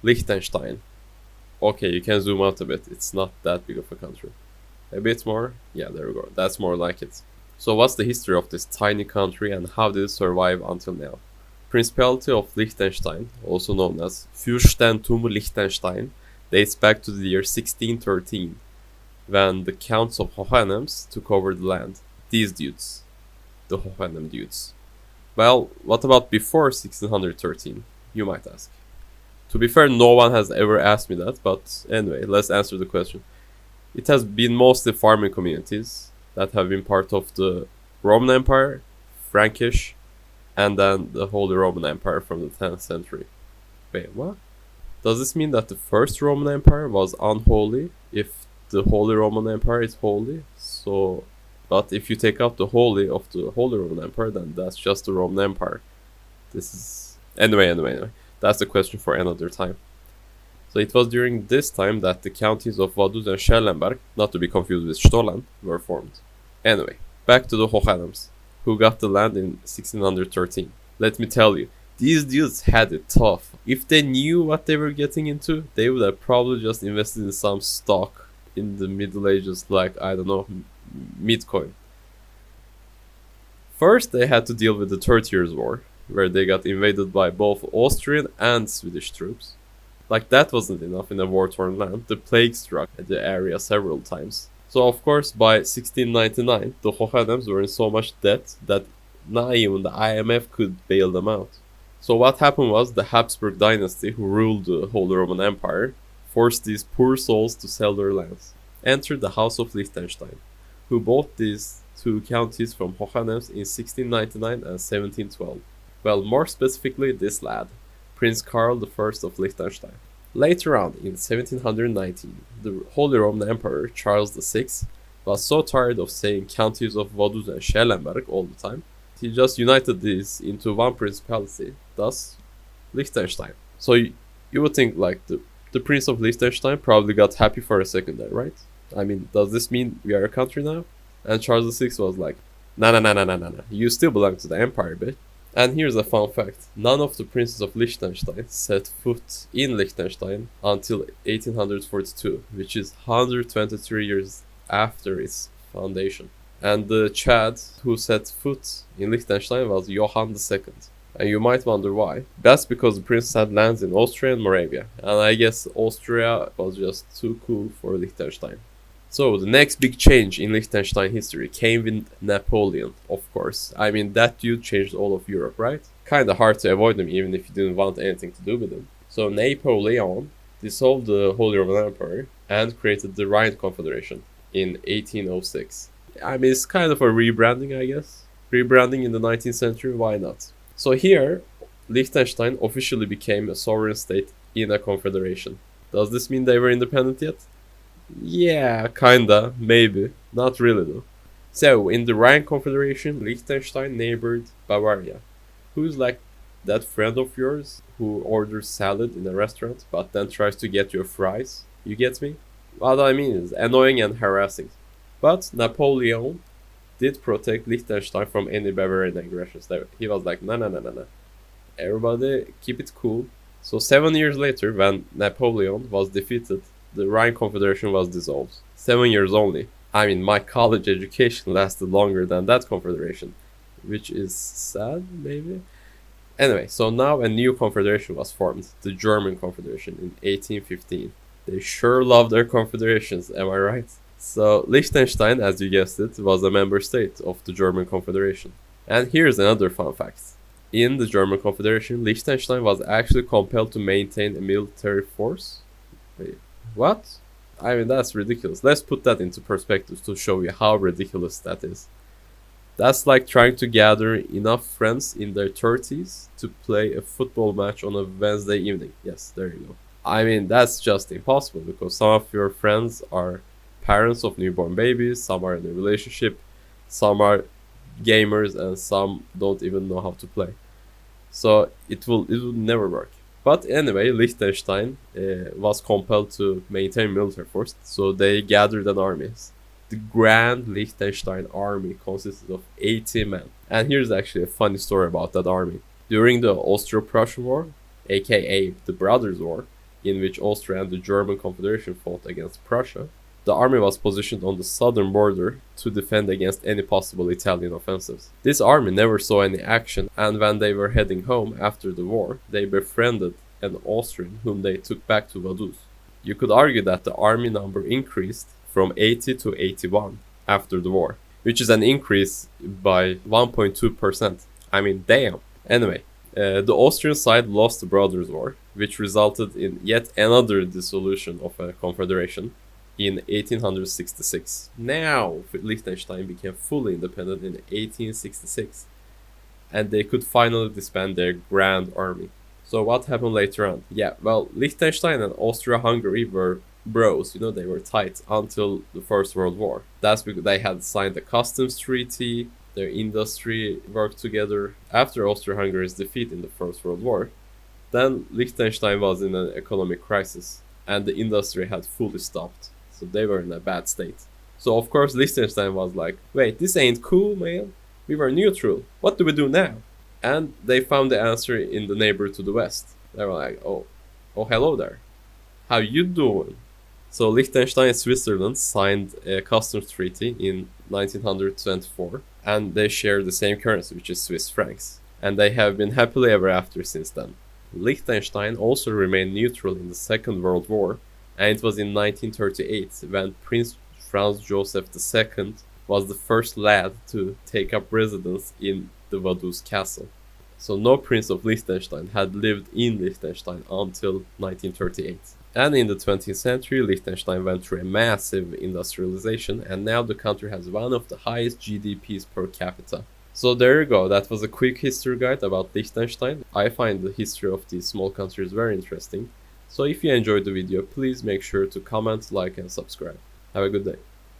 Liechtenstein. Okay, you can zoom out a bit. It's not that big of a country. A bit more. Yeah, there we go. That's more like it. So what's the history of this tiny country and how did it survive until now? Principality of Liechtenstein, also known as Fürstentum Liechtenstein, dates back to the year 1613, when the Counts of Hohenems took over the land. These dudes. The Hohenem dudes. Well, what about before 1613? You might ask. To be fair, no one has ever asked me that, but anyway, let's answer the question. It has been mostly farming communities that have been part of the Roman Empire, Frankish, and then the Holy Roman Empire from the 10th century. Wait, what? Does this mean that the first Roman Empire was unholy if the Holy Roman Empire is holy? So, but if you take out the holy of the Holy Roman Empire, then that's just the Roman Empire. This is. Anyway. That's a question for another time. So it was during this time that the counties of Vaduz and Schellenberg, not to be confused with Stollen, were formed. Anyway, back to the Hohenems, who got the land in 1613. Let me tell you, these dudes had it tough. If they knew what they were getting into, they would have probably just invested in some stock in the Middle Ages, like, I don't know, Bitcoin. First, they had to deal with the 30 Years' War, where they got invaded by both Austrian and Swedish troops. Like that wasn't enough in a war-torn land, the plague struck the area several times. So of course by 1699 the Hohenems were in so much debt that not even the IMF could bail them out. So what happened was the Habsburg dynasty, who ruled the Holy Roman Empire, forced these poor souls to sell their lands. Entered the House of Liechtenstein, who bought these two counties from Hohenems in 1699 and 1712. Well, more specifically this lad, Prince Karl I of Liechtenstein. Later on, in 1719, the Holy Roman Emperor Charles VI was so tired of saying counties of Vaduz and Schellenberg all the time, he just united these into one principality, thus Liechtenstein. So you would think like the Prince of Liechtenstein probably got happy for a second there, right? I mean, does this mean we are a country now? And Charles VI was like, nah, you still belong to the empire, bitch. And here's a fun fact. None of the princes of Liechtenstein set foot in Liechtenstein until 1842, which is 123 years after its foundation. And the Chad who set foot in Liechtenstein was Johann II. And you might wonder why. That's because the prince had lands in Austria and Moravia, and I guess Austria was just too cool for Liechtenstein. So, the next big change in Liechtenstein history came with Napoleon, of course. I mean, that dude changed all of Europe, right? Kinda hard to avoid him even if you didn't want anything to do with him. So, Napoleon dissolved the Holy Roman Empire and created the Rhine Confederation in 1806. I mean, it's kind of a rebranding, I guess. Rebranding in the 19th century, why not? So here, Liechtenstein officially became a sovereign state in a confederation. Does this mean they were independent yet? Yeah, kinda, maybe. Not really though. So, in the Rhine Confederation, Liechtenstein neighbored Bavaria. Who's like that friend of yours who orders salad in a restaurant but then tries to get your fries? You get me? What I mean is annoying and harassing. But Napoleon did protect Liechtenstein from any Bavarian aggressions. He was like, nah. Everybody keep it cool. So 7 years later, when Napoleon was defeated, the Rhine Confederation was dissolved. 7 years only. I mean, my college education lasted longer than that confederation, which is sad, maybe? Anyway, so now a new confederation was formed, the German Confederation, in 1815. They sure love their confederations, am I right? So, Liechtenstein, as you guessed it, was a member state of the German Confederation. And here's another fun fact. In the German Confederation, Liechtenstein was actually compelled to maintain a military force. Wait, what? I mean, that's ridiculous. Let's put that into perspective to show you how ridiculous that is. That's like trying to gather enough friends in their 30s to play a football match on a Wednesday evening. Yes, there you go. I mean, that's just impossible because some of your friends are parents of newborn babies, some are in a relationship, some are gamers, and some don't even know how to play. So it will never work. But anyway, Liechtenstein was compelled to maintain military force, so they gathered an army. The Grand Liechtenstein Army consisted of 80 men. And here's actually a funny story about that army. During the Austro-Prussian War, aka the Brothers' War, in which Austria and the German Confederation fought against Prussia, the army was positioned on the southern border to defend against any possible Italian offensives. This army never saw any action, and when they were heading home after the war, they befriended an Austrian whom they took back to Vaduz. You could argue that the army number increased from 80 to 81 after the war, which is an increase by 1.2%. I mean, damn. Anyway, the Austrian side lost the Brothers' War, which resulted in yet another dissolution of a confederation in 1866. Now, Liechtenstein became fully independent in 1866, and they could finally disband their grand army. So what happened later on? Yeah, well, Liechtenstein and Austria-Hungary were bros, they were tight until the First World War. That's because they had signed a customs treaty, their industry worked together. After Austria-Hungary's defeat in the First World War, then Liechtenstein was in an economic crisis, and the industry had fully stopped. So they were in a bad state. So of course Liechtenstein was like, wait, this ain't cool, man. We were neutral. What do we do now? And they found the answer in the neighbor to the west. They were like, oh, hello there. How you doing? So Liechtenstein and Switzerland signed a customs treaty in 1924, and they share the same currency, which is Swiss francs. And they have been happily ever after since then. Liechtenstein also remained neutral in the Second World War, and it was in 1938 when Prince Franz Joseph II was the first lad to take up residence in the Vaduz castle. So no Prince of Liechtenstein had lived in Liechtenstein until 1938. And in the 20th century, Liechtenstein went through a massive industrialization, and now the country has one of the highest GDPs per capita. So there you go, that was a quick history guide about Liechtenstein. I find the history of these small countries very interesting. So if you enjoyed the video, please make sure to comment, like and subscribe. Have a good day.